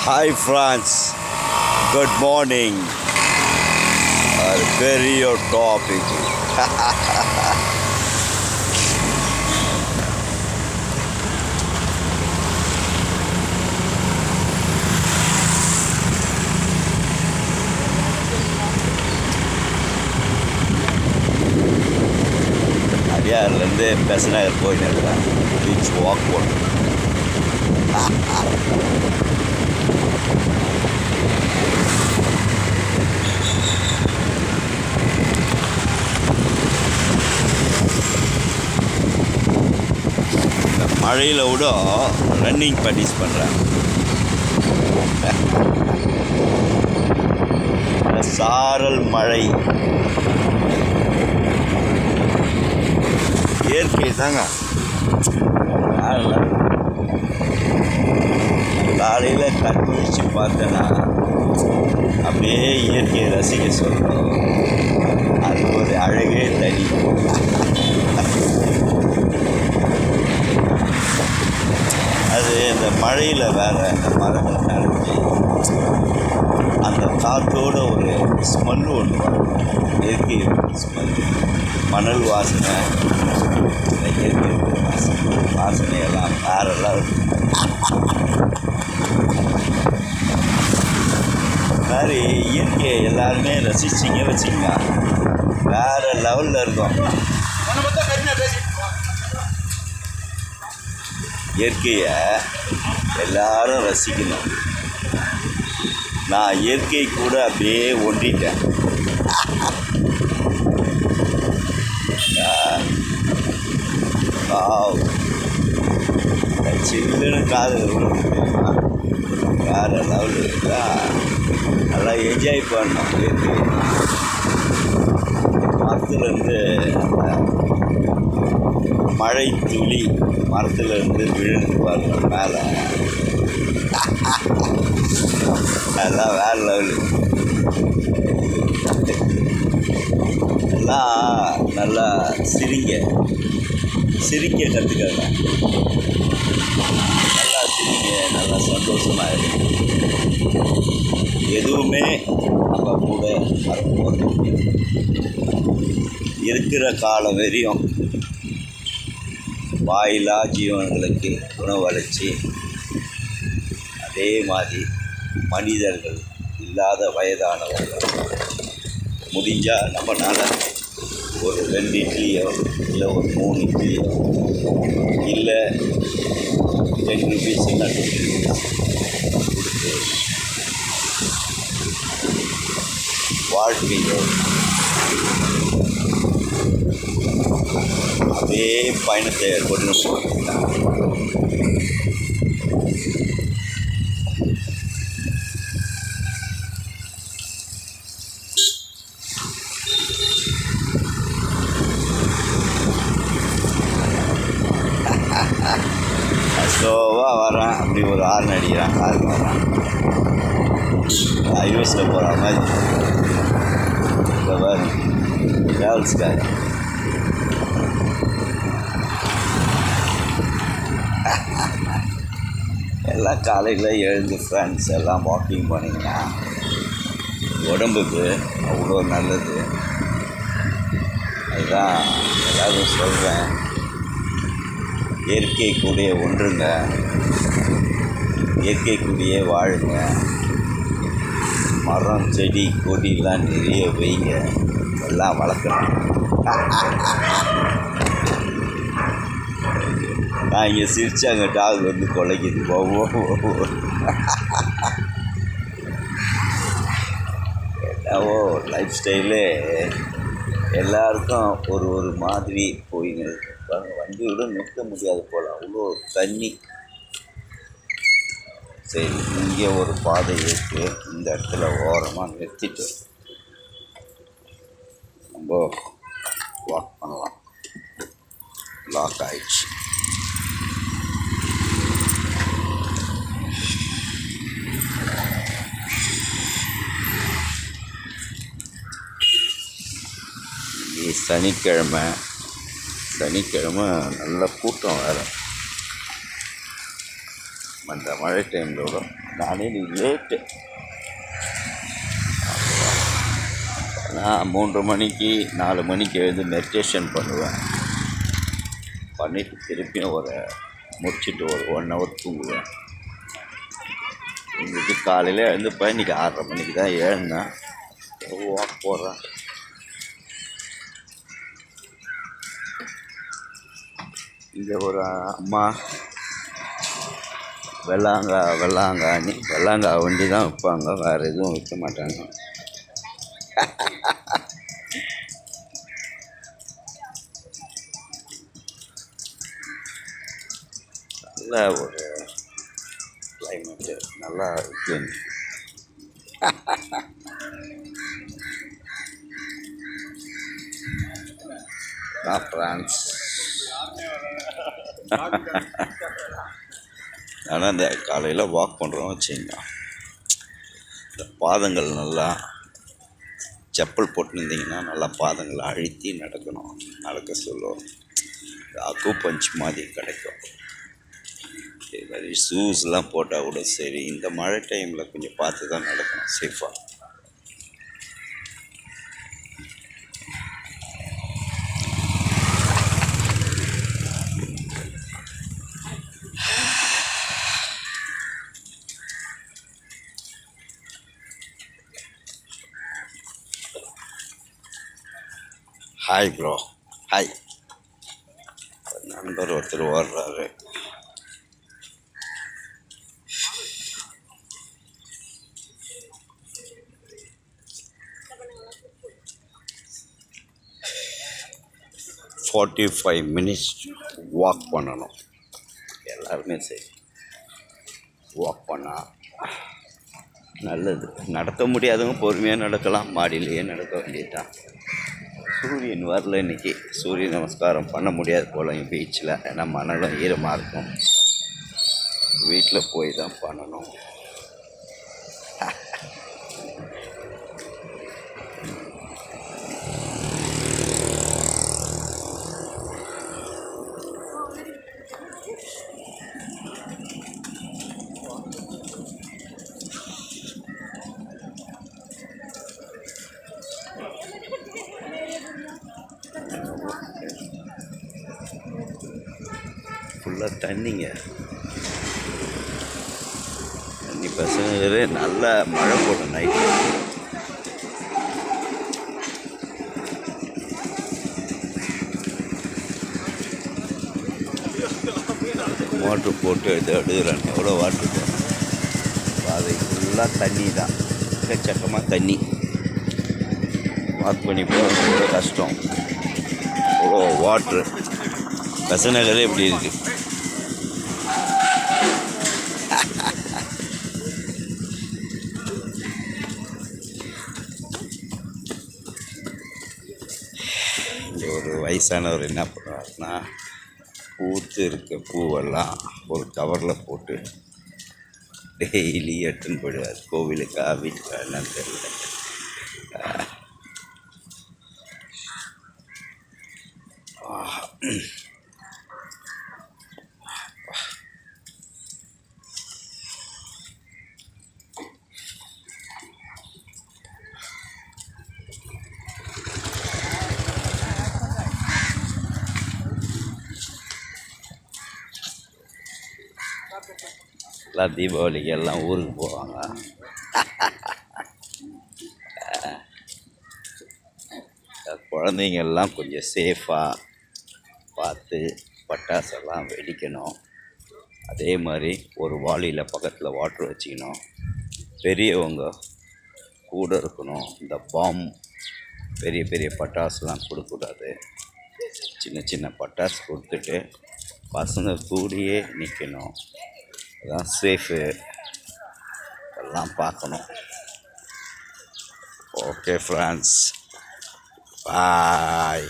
Hi France, good morning. Very your topic. அடியார்லேருந்து Besant Nagar போயின்னு இருக்கிறேன். Beach walk போகணும். இந்த மழையில் விட ரன்னிங் ப்ராக்டிஸ் பண்ணுறேன். சாரல் மழை இயற்கை தாங்க. காலையில் கண் முழிச்சு பார்த்தேன்னா அப்படியே இயற்கையை ரசிக்க சொல்கிறோம். அது ஒரு அழகே தனி. அது இந்த மழையில் வேறு அந்த மரங்கள் நனைஞ்சி அந்த காற்றோட ஒரு ஸ்மெல்லு ஒன்று வரும். இயற்கை ஸ்மெல், மணல் வாசனை, இந்த இயற்கை வாசனையெல்லாம் வேறெல்லாம் இருக்கும். மாதிரி இயற்கையை எல்லாருமே ரசிச்சிங்க வச்சிங்க வேறு லெவலில் இருக்கும். இயற்கையை எல்லாரும் ரசிக்கணும். நான் இயற்கை கூட அப்படியே ஒன்றிட்டேன். சில்லுன்னு காது வேறு லெவல் இருக்கா. நல்லா என்ஜாய் பண்ணோம். இயற்கை மரத்துலேருந்து மழை துளி மரத்துலேருந்து விழுந்து வரணும் மேலே. அதெல்லாம் வேறு லெவலு. எல்லாம் நல்லா சிரிக்க கற்றுக்கங்க. நல்லா சிரிங்க, நல்லா சந்தோஷமாக இருக்கு. எதுவுமே நம்ம கூட மறக்க இருக்கிற காலம் வரையும் வாயிலா ஜீவன்களுக்கு உணவளித்து, அதே மாதிரி மனிதர்கள் இல்லாத வயதானவர்கள் முடிஞ்சால் நம்மளால் ஒரு 2 இட்லியோ இல்லை ஒரு 3 இட்லியோ இல்லை 10 ருபீஸ் இல்லை 20 ருபீஸ் கொடுத்து வாழ்க்கையோ அதே பயணத்தை கொண்டு போகிறாங்க. ஸ்லோவாக வரேன். அப்படி ஒரு ஹார்ன் அடிக்கிறான். காருக்கு வரேன். ஹைவேஸில் போகிற மாதிரி இந்த மாதிரி ட்ராவல்ஸ்க்காக எல்லாம் காலையில் எழுந்து ஃப்ரெண்ட்ஸ் எல்லாம் வாக்கிங் பண்ணிங்கன்னா உடம்புக்கு அவ்வளோ நல்லது. அதுதான் எல்லாரும் சொல்கிறேன். இயற்கை கூடயே ஒன்றுங்க, இயற்கை கூடயே வாழுங்க. மரம் செடி கொடிலாம் நிறைய வைங்க, எல்லாம் வளர்க்கணும். நான் இங்கே சிரித்து அங்கே டாக் வந்து கொலைக்குது. என்னவோ லைஃப் ஸ்டைலே எல்லாருக்கும் ஒரு மாதிரி போயின்னு இருப்பாங்க. வண்டி விட நிற்க முடியாது போல், அவ்வளோ தண்ணி. சரி, இங்கே ஒரு பாதை இருக்குது. இந்த இடத்துல ஓரமாக நிறுத்திட்டு நம்ம வாக் பண்ணலாம். லாக் ஆயிடுச்சு. சனிக்கிழமை நல்ல கூட்டம் வேறு. அந்த மழை டைமில் கூட நானே லேட்டு. நான் 3 மணிக்கு 4 மணிக்கு எழுந்து மெடிடேஷன் பண்ணுவேன். பண்ணிவிட்டு திருப்பியும் முடிச்சுட்டு ஒரு 1 ஹவர் தூங்குவேன். இன்றைக்கி காலையில் எழுந்துப்பேன். இன்றைக்கி 6:30 மணிக்கு தான் எழுந்தேன். வாக் போடுறேன். இங்கே ஒரு அம்மா வெள்ளாங்காய் வண்டி தான் விற்பாங்க, வேறு எதுவும் விற்க மாட்டாங்க. நல்ல ஒரு கிளைமேட்டு, நல்லா இருக்கு. ஃப்ரான்ஸ். ஆனால் இந்த காலையில் வாக் பண்ணுறோம் வச்சுங்க, இந்த பாதங்கள் நல்லா செப்பல் போட்டுருந்தீங்கன்னா நல்லா பாதங்களை அழுத்தி நடக்க சொல்லுவோம். அக்கு பஞ்ச் மாதிரி கிடைக்கும். இதே மாதிரி ஷூஸ்லாம் போட்டால் கூட சரி, இந்த மழை டைமில் கொஞ்சம் பார்த்து தான் நடக்கணும், சேஃபாக. Hi bro, hi. நண்பர் ஒருத்தர் ஓடுறாரு. $45 minutes வாக் பண்ணணும். எல்லாருமே சரி, வாக் பண்ணால் நல்லது. நடத்த முடியாதவங்க பொறுமையாக நடக்கலாம், மாடியிலேயே நடக்க வேண்டியதுதான். சூரியன் வரல இன்றைக்கி. சூரிய நமஸ்காரம் பண்ண முடியாது போல் பீச்சில், ஏன்னா மணலும் ஈரமாக இருக்கும். வீட்டில் போய் தான் பண்ணணும். ஃபுல்லாக தண்ணிங்க, தண்ணி பசங்க. நல்ல மழை போடும் நைட்டு. மோட்ரு போட்டு எடுக்கிறாங்க. எவ்வளோ வாட்ரு போகும், அது ஃபுல்லாக தண்ணி தான், எக்கச்சக்கமாக தண்ணி. வாக் பண்ணி போகிறது ரொம்ப கஷ்டம், அவ்வளோ வாட்ரு. கசநகரே இப்படி இருக்குது. ஒரு வயசானவர் என்ன பண்ணுவாருன்னா, பூத்து இருக்க பூவெல்லாம் ஒரு கவரில் போட்டு டெய்லி எடுத்துன்னு போயிடுவார். கோவிலுக்கா வீட்டுக்கா என்னன்னு தெரியல. எல்லாம் தீபாவளிக்கு எல்லாம் ஊருக்கு போவாங்க. குழந்தைங்க எல்லாம் கொஞ்சம் சேஃபாக பார்த்து பட்டாசெல்லாம் வெடிக்கணும். அதே மாதிரி ஒரு வாளியில் பக்கத்தில் வாட்ரு வச்சுக்கணும். பெரியவங்க கூட இருக்கணும். இந்த பாம் பெரிய பெரிய பட்டாசுலாம் கொடுக்கக்கூடாது. சின்ன சின்ன பட்டாசு கொடுத்துட்டு பசங்க கூடயே நிற்கணும். அதான் சேஃபு. எல்லாம் பார்க்கணும். ஓகே ஃப்ரெண்ட்ஸ், பாய்.